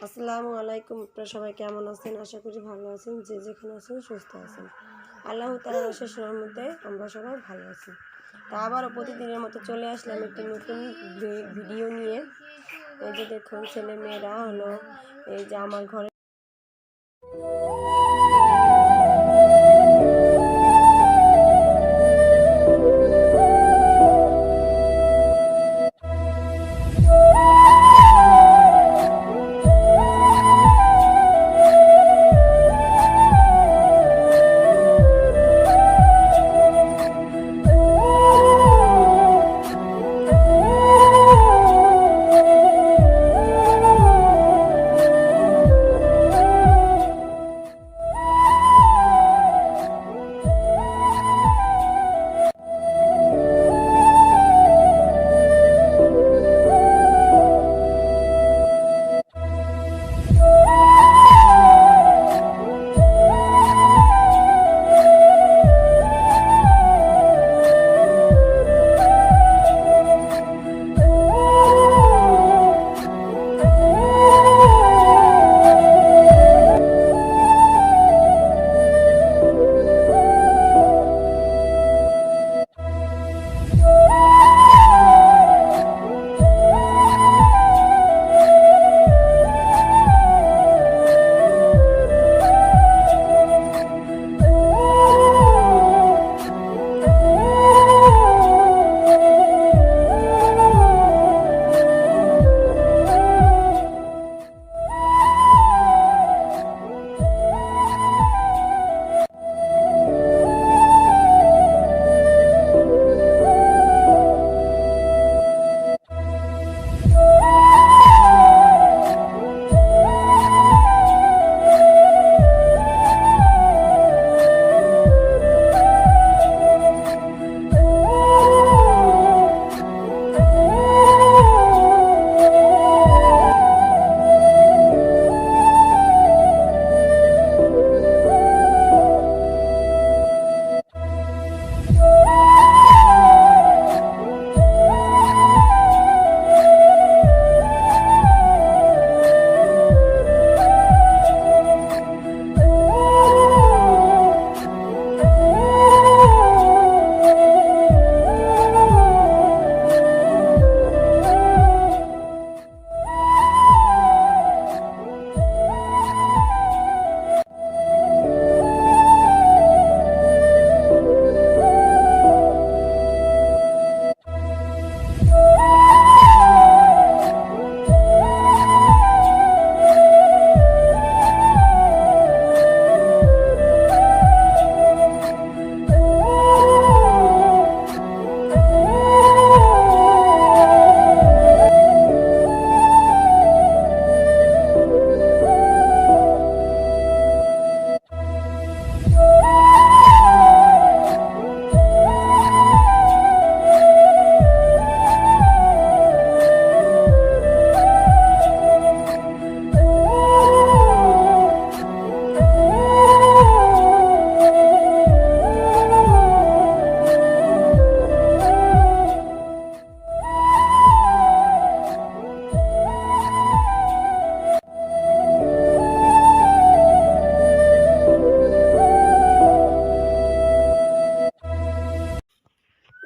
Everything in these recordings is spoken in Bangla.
আসসালামু আলাইকুম। আপনারা সবাই কেমন আছেন? আশা করি ভালো আছেন। যে যেখানে আছেন সুস্থ আছেন। আল্লাহ তাআলার অশেষ রহমতে আমরা সবাই ভালো আছি। তা আবারও প্রতিদিনের মতো চলে আসলাম একটি নতুন ভিডিও নিয়ে। এই যে দেখুন ছেলেমেয়েরা হলো এই যে আমার ঘরে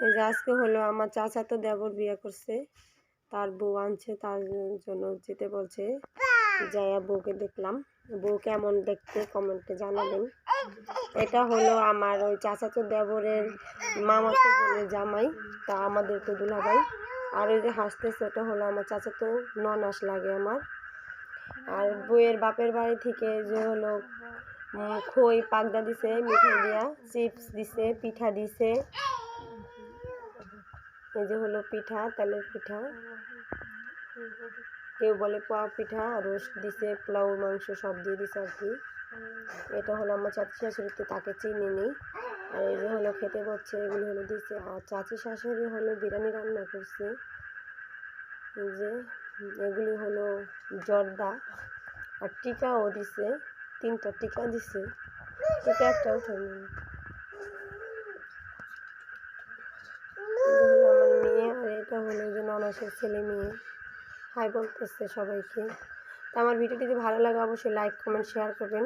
এই যে আজকে হলো আমার চাচাতো দেবর বিয়ে করছে, তার বউ আনছে, তার জন্য যেতে বলছে। যাইয়া বউকে দেখলাম। বউ কেমন দেখতে কমেন্টে জানাবেন। এটা হলো আমার ওই চাচাতো দেবরের মামাতো বোনের জামাই, তা আমাদের তো দুলাভাই। আর ওই যে হাসতেছে ওটা হলো আমার চাচাতো ননাস লাগে আমার। আর বউয়ের বাপের বাড়ি থেকে যে হলো খই পাগড়া দিছে, মিঠাই দিয়া, চিপস দিছে, পিঠা দিছে। এই যে হলো পিঠা, তেলের পিঠা, কেউ বলে পোয়া পিঠা, রোস্ট দিছে, পোলাও মাংস সব দিয়ে দিছে আর কি। এটা হলো আমার চাচি শাশুড়িতে, তাকে চিনি নেই। আর এই যে হলো খেতে করছে, এগুলো হলো দিছে। আর চাচি শাশুড়ি হলো বিরিয়ানি রান্না করছে। এই যে এগুলি হলো জর্দা, আর টিকাও দিছে, 3টা টিকা দিছে, টিকা একটা উঠানো। আমার মেয়ে, আর এটা হলো যে ননাসের ছেলে মেয়ে। হাই বলতেছে সবাইকে। তো আমার ভিডিওটি যদি ভালো লাগে অবশ্যই লাইক কমেন্ট শেয়ার করবেন।